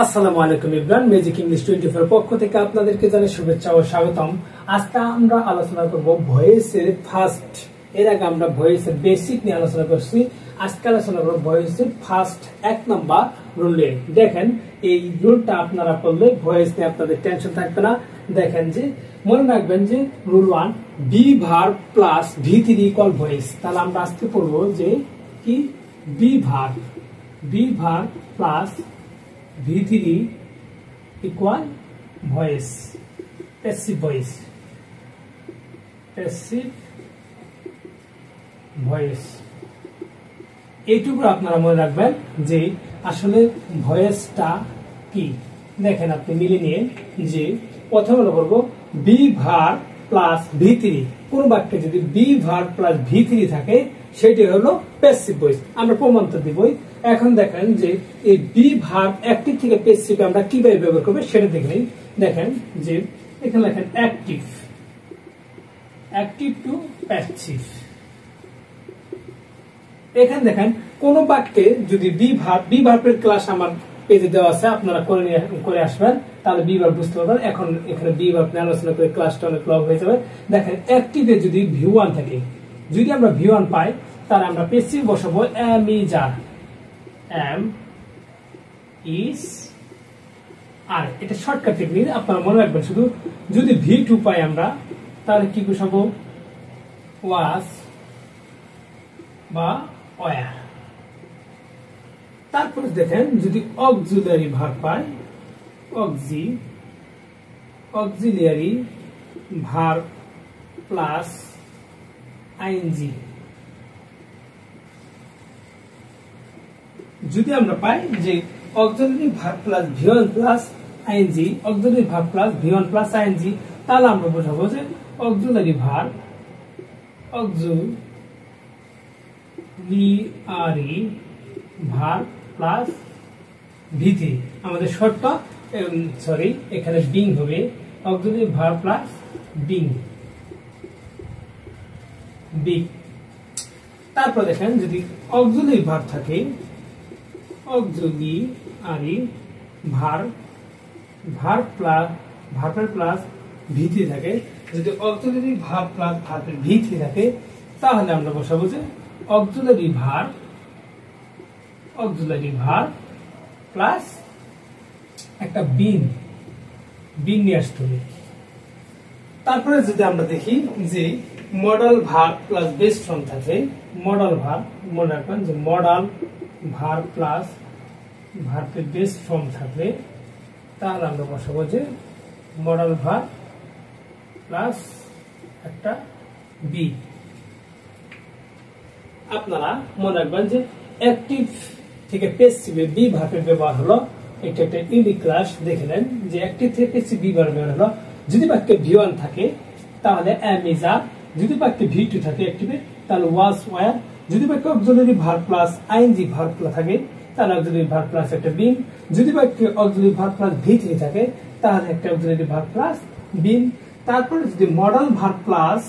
আসসালামু আলাইকুম Ibran magic English 24 পক্ষ থেকে আপনাদেরকে জানাই শুভেচ্ছা ও স্বাগতম। আজকে আমরা আলোচনা করব ভয়েসের ফার্স্ট। এর আগে আমরা ভয়েসের বেসিক নিয়ে আলোচনা করছি। আজকে আলোচনা করব ভয়েসের ফার্স্ট 1 নাম্বার রুলে। দেখেন এই রুলটা আপনারা পড়লে ভয়েস নিয়ে আপনাদের টেনশন থাকবে না। দেখেন যে মনে রাখবেন যে রুল 1 বি ভার্ব প্লাস ভি3 ইকুয়াল ভয়েস। তাহলে আমরা আজকে পড়ব যে কি be verb plus V3 equal voice, passive voice, এইটুকু আপনারা মনে রাখবেন যে আসলে ভয়েসটা কি। দেখেন আপনি মিলে নিয়ে যে প্রথমে বলবো বি ভার্ব প্লাস V3। কোন বাক্যে যদি বি ভার্ব প্লাস V3 থাকে সেটি হলো প্যাসিভ ভয়েস। আমরা প্রমাণ তো দিবই। এখন দেখেন যে এই বি ভার্ব অ্যাক্টিভ থেকে প্যাসিভ আমরা কিভাবে ব্যবহার করব সেটা দেখে নিই। দেখেন যে এখানে লেখেন অ্যাক্টিভ টু প্যাসিভ। এখানে দেখেন কোন বাক্যে যদি বি ভার্বের ক্লাস আমার পেজে দেওয়া আছে, আপনারা করে আসবেন, তাহলে বি ভার্ব বুঝতে পারবেন। এখন এখানে বি ভার্ব নিয়ে আলোচনা করে ক্লাসটা অনেক লং হয়ে যাবে। দেখেন অ্যাক্টিভে যদি V1 থাকে, যদি আমরা V1 পাই তাহলে আমরা প্যাসিভ বসাবো am is আর এটা শর্টকাট টেকনিক, আপনারা মনে রাখবেন। শুধু যদি V2 পাই আমরা তাহলে কি বসাবো was বা were। তারপর দেখেন যদি অক্সিলারি ভার্ব পাই, অক্সিলিয়ারি ভার্ব প্লাস আইএনজি। যদি আমরা পাই যে auxiliary verb plus V1 plus ING, auxiliary verb plus V1 plus ING, তাহলে আমরা বোঝাবো যে অক্সিলারি ভার্ব প্লাস V3। আমাদের শর্ত এখানে বিং হবে, অক্সিলারি ভার্ব প্লাস বিং। তারপর দেখেন যদি অক্সিলারি ভার্ব থাকে, অক্সিলারি ভার্ব প্লাস V3 থাকে, যদি অক্সিলারি ভার্ব প্লাস ভার্বের V3 থাকে তাহলে আমরা বসাবো যে অক্সিলারি ভার্ব প্লাস একটা বিন নিয়ে আসতে হবে। তারপরে যদি আমরা দেখি যে modal verb plus base form থাকে, মডাল ভার্ব মনে রাখবেন যে মডাল ভার্ব প্লাস ভার্বের বেস ফর্ম থাকলে তাহলে আমরা বসাবো যে মডাল ভার্ব প্লাস একটা বি। আপনারা মনে রাখবেন যে অ্যাক্টিভ থেকে প্যাসিভে বি ভার্বের ব্যবহার হলো। এটা একটা ইউনিক ক্লাস দেখে নেন যে অ্যাক্টিভ থেকে প্যাসিভ বি ভার্ব ব্যবহার হলো। যদি বাক্যে V1 থাকে তাহলে am is are, যদি বাক্যে V2 থাকে অ্যাক্টিভে তাহলে was were, যদি বাক্যে auxiliary verb plus ING verb থাকে তাহলে অক্সিলারি ভার্ব প্লাস একটা বিন, যদি বাক্যে অক্সিলারি ভার্ব প্লাস V3 থাকে তাহলে একটা অক্সিলারি ভার্ব প্লাস বিন। তারপরে যদি মডাল ভার্ব প্লাস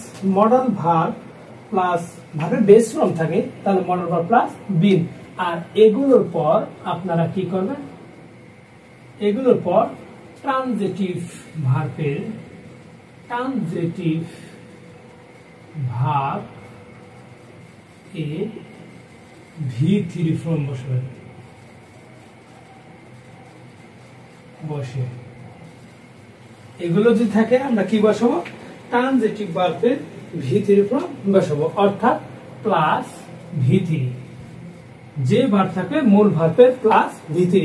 ভার্বের বেস ফর্ম থাকে তাহলে মডাল ভার্ব প্লাস বিন। আর এগুলোর পর আপনারা কি করবেন, এগুলোর পর ট্রানজিটিভ ভার্ব এ V3 ফর্ম বসে এগুলো যদি থাকে আমরা কি বসাবো ট্রানজিটিভ ভার্বের V3 ফর্ম বসাবো, অর্থাৎ প্লাস V3। যে ভার্ব থাকবে মূল ভার্বের প্লাস V3।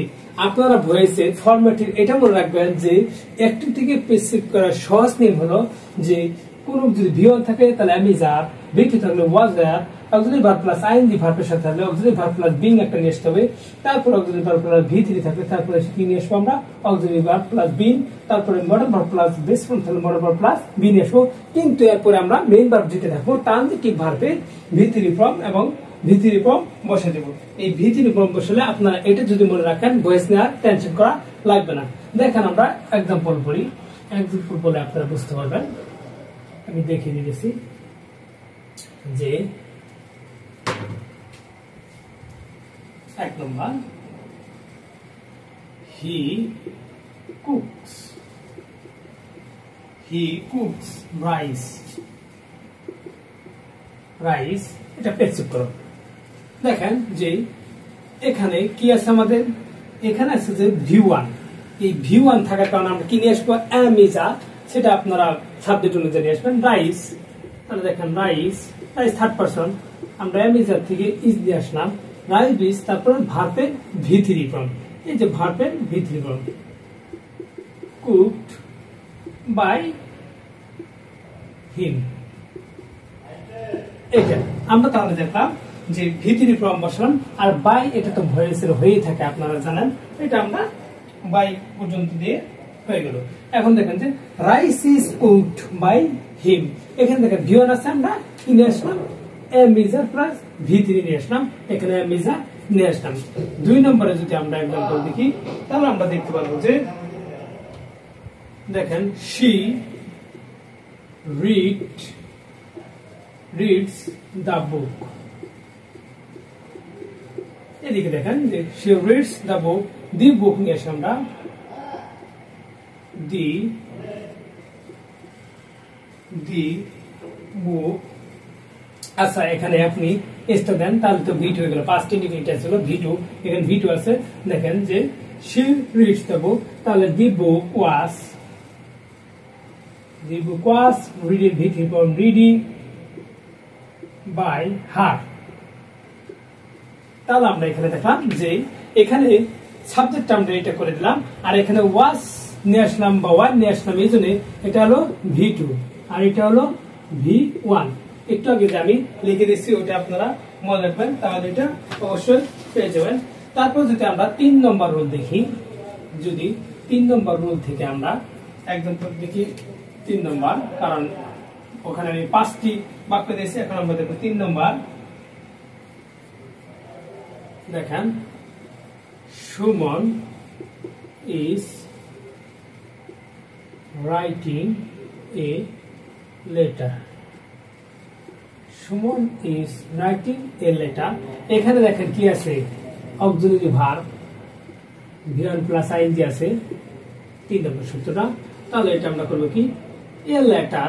আপনারা ভয়েসের ফরম্যাটের এটা মনে রাখবেন যে অ্যাক্টিভ থেকে প্যাসিভ করার সহজ নিয়ম হলো যে কোন যদি V1 থাকে তাহলে am is are, V2 থাকলে was were, auxiliary verb plus ING ভার্বের সাথে থাকলে অক্সিলারি ভার্ব প্লাস বিং একটা নিয়ে আসতে হবে। তারপর অক্সিলারি ভার্ব প্লাস V3 থাকলে তারপরে কি নিয়ে আসবো আমরা অক্সিলারি ভার্ব প্লাস বিং, তারপরে modal verb plus base form থাকলে মডাল ভার্ব প্লাস বি নিয়ে আসবো। কিন্তু এরপরে আমরা মেইন ভার্ব দিতে থাকবো ট্রানজিটিভ ভার্বের V3 ফর্ম এবং V3 ফর্ম বসে দেব। এই V3 ফর্ম বসালে আপনারা এটা যদি মনে রাখেন ভয়েস নেওয়ার টেনশন করা লাগবে না। দেখেন আমরা এক্সাম্পল বলি, এক্সাম্পল বলে আপনারা বুঝতে পারবেন। আমি দেখিয়ে দিয়েছি যে 1 নম্বর he cooks rice এটা পেস্ট করো। দেখেন যে এখানে কি আছে আমাদের, এখানে আছে যে V1, এই V1 থাকার কারণে আমরা কি নিয়ে আসবো, am is a, সেটা আপনারা সাবজেক্ট অনুযায়ী নিয়ে আসবেন। রাইস, তাহলে দেখেন রাইস থার্ড পারসন, আমরা am is a থেকে ইজ দিয়ে আসলাম। রাইস ইজ, তারপর ভার্বের V3 ফর্ম, এই যে ভার্বের V3 ফর্ম, কুকড বাই হিম। এটা আমরা তাহলে দেখলাম যে ভিতরি ফর্ম বসালাম, আর বাই এটা তো ভয়েসের হয়েই থাকে আপনারা জানেন, এটা আমরা বাই পর্যন্ত দিয়ে হয়ে গেল। এখন দেখেন যে rice is cooked by him, এখানে দেখেন V1 আছে, আমরা কি নিয়ে আসলাম, am is a plus V3 নিয়ে আসলাম, এখানে am is a নিয়ে আসলাম। 2 নম্বরে যদি আমরা एग्जांपल দেখি তাহলে আমরা দেখতে পারবো যে দেখেন she reads the book, এদিকে দেখেন যে she reads the book, the book নিয়ে আসলাম আমরা the book। আচ্ছা এখানে আপনি স্টুডেন্ট, তাহলে তো V2 হয়ে গেল, পাস্ট ইন্ডিফিনিট ছিল V2, এখানে V2 আছে। দেখেন যে she reads the book, তাহলে the book was reading, V3 form reading by her। তাহলে আমরা এখানে দেখলাম যে এখানে সাবজেক্ট আমরা এটা করে দিলাম, আর এখানে was নিয়ে আসলাম বা ওয়ান নিয়ে আসলাম, এই জন্য এটা হলো V2 আর এটা হলো V1। একটু আগে যে আমি লিখে দিচ্ছি ওটা আপনারা মনে রাখবেন, তাহলে এটা অবশ্যই পেয়ে যাবেন। তারপর যদি আমরা 3 নম্বর রুল দেখি, যদি 3 নম্বর রুল থেকে আমরা একদম দেখি 3 নম্বর, কারণ ওখানে আমি 5টি বাক্য দিয়েছি, এখন আমরা দেখব 3 নম্বর। দেখেন Suman is writing a letter, Suman is writing a letter। এখানে দেখেন কি আছে, auxiliary verb V1 plus ing আছে 3 নম্বর সূত্রটা। তাহলে এটা আমরা করব কি, a letter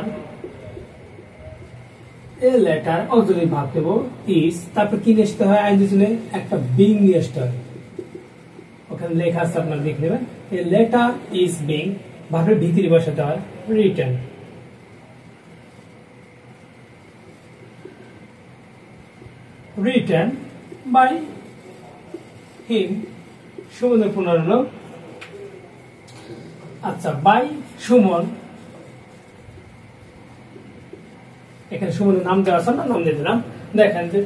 অক্সিলারি ভার্ব দেব is, তারপর কি নিয়ে আসতে হয়, ing জন্য একটা being নিয়ে আসতে হয়, ওখানে লেখা আছে আপনারা দেখে নেবেন। a letter is being, ভার্বের ভিতরে বসাতে হয় written by him, সুমনের পুনর্লোক। আচ্ছা বাই সুমন, এখানে সুমনের নাম দেওয়া আছে না, নাম দিয়ে দিলাম। দেখেন যে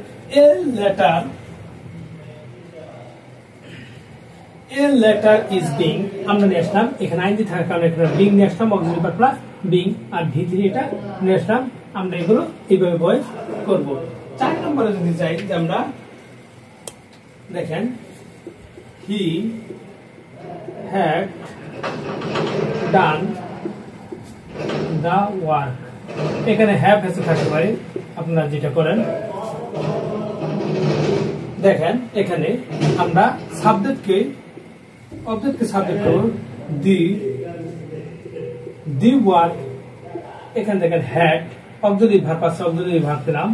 a letter is being, আমরা নিয়ে আসলাম, এখানে আইন দিয়ে থাকার কারণে এখানে being নিয়ে আসলাম, অক্সিলারি ভার্ব প্লাস being, আর V3 এটা নিয়ে আসলাম। আমরা এগুলো এইভাবে ভয়েস করব। 4 নম্বরে যদি যাই, যে আমরা দেখেন he had done the work, এখানে হ্যাভ এসে থাকতে পারে, আপনারা যেটা করেন। দেখেন এখানে আমরা সাবজেক্টকে সাবজেক্ট করব দি ওয়ার্ক, এখানে দেখেন হ্যাড অক্সিলারি ভার্ব আছে, অক্সিলারি ভার্ব দিলাম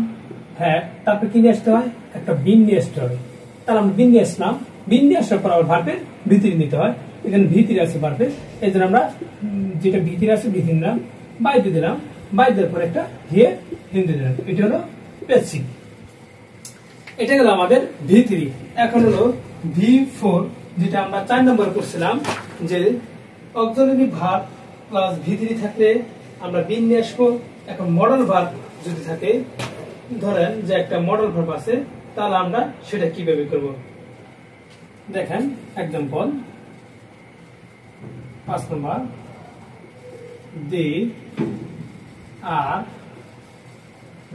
হ্যাড, তারপর কি নিয়ে আসতে হয়, একটা বিন নিয়ে আসতে হয়। তাহলে আমরা বিন নিয়ে আসলাম, বিন নিয়ে আসার পর আবার ভার্বের ভিতরে নিতে হয়, এখানে ভিতরে আছে ভার্বের, এই জন্য আমরা যেটা ভিতরে আছে ভিতরে নিলাম, বাইরে দিলাম, বাইরে দেওয়ার পর একটা হিয়ার হিন্দি দিলাম, এটা হলো পেসিভ। এটা গেল আমাদের V3। এখন হলো V4, যেটা আমরা 4 নম্বর করছিলাম, যে অক্সিলারি ভার্ব প্লাস V3 থাকলে আমরা বিন নিয়ে আসবো। এখন মডেল ভার্ব যদি থাকে, ধরেন যে একটা মডেল ভার্ব আছে, তাহলে আমরা সেটা কিভাবে করব। দেখেন example 5 number, they are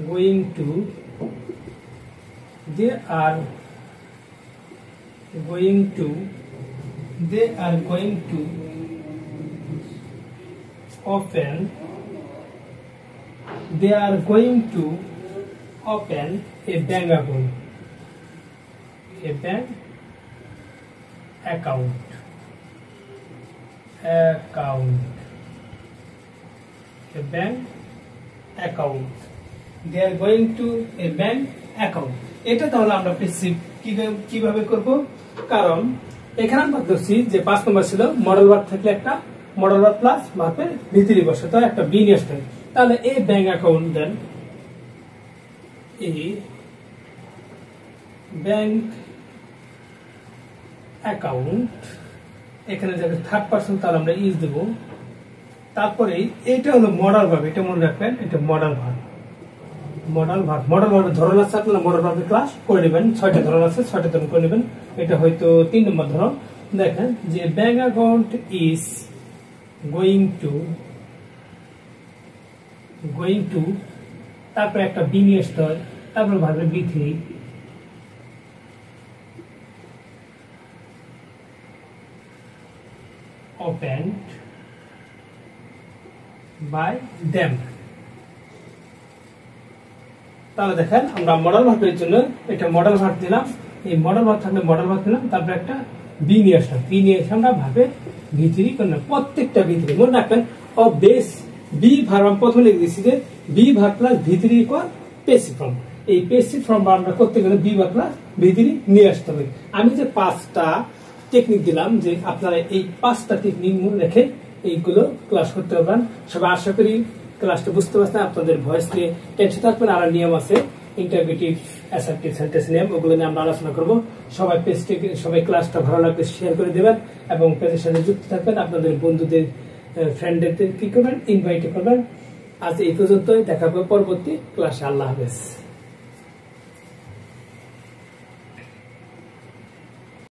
going to open a bank account, account, a bank account. They are going to a bank account. এটা তাহলে আমরা পেসিভ কিভাবে করব, কারণ এখানে আমরা ধরছি যে 5 নম্বর ছিল মডেল ভার্ব থাকলে একটা মডেল ভার্ব প্লাস ভার্বের ভিতরে বসে, তো একটা বি নিয়ে আসতে, তাহলে এই ব্যাংক অ্যাকাউন্ট দেন এই ব্যাংক অ্যাকাউন্ট, এখানে যাবে থার্ড পারসন, তাহলে আমরা ইজ দেব। তারপরে এটা হলো মডেল ভার্ব, এটা মনে রাখবেন, এটা মডেল ভার্ব। মডেল ভার্বের ধরন আছে, আপনারা মডেল ভার্বের ক্লাস করে নেবেন, 6টা ধরন আছে, 6টা ধরন করে নেবেন। এটা হয়তো 3 নম্বর ধরন। দেখেন যে bank account is going to, তারপর একটা বি নিয়ে আসতে হয়, তারপর ভার্বের বি3 opened by them। তাহলে দেখেন আমরা মডেল ভার্বের জন্য এটা মডেল ভার্ব দিলাম, এই মডেল ভার্ব থাকলে মডেল ভার্ব দিলাম, তারপর একটা বি নিয়ে আসলাম, বি নিয়ে এসে আমরা ভাবে ভিতরি করলাম, প্রত্যেকটা ভিতরি মনে রাখবেন। ও বেস বি ভার্ব আমি প্রথমে লিখে দিয়েছি যে বি ভার্ব প্লাস ভিতরি ইকুয়াল পেসিভ ফর্ম। এই পেসিভ ফর্ম আমরা করতে গেলে বি ভার্ব প্লাস ভিতরি নিয়ে আসতে হবে। আমি যে 5টা টেকনিক দিলাম, যে আপনারা এই 5টা টেকনিক মনে রেখে এইগুলো ক্লাস করতে পারবেন। সবাই আশা করি ক্লাসটা বুঝতে পারছেন, আপনাদের ভয়েস নিয়ে টেনশন থাকবেন। আর নিয়ম আছে ইন্টারভিউটিভ, অ্যাসার্টিভ সেন্টেন্স নিয়ম, ওগুলো নিয়ে আমরা আলোচনা করব। সবাই ক্লাসটা ভালো লাগলে শেয়ার করে দেবেন এবং পেজের সাথে যুক্ত থাকবেন। আপনাদের বন্ধুদের, ফ্রেন্ডদের কি করবেন, ইনভাইট করবেন। আজ এই পর্যন্তই, দেখা হবে পরবর্তী ক্লাসে। আল্লাহ হাফেজ।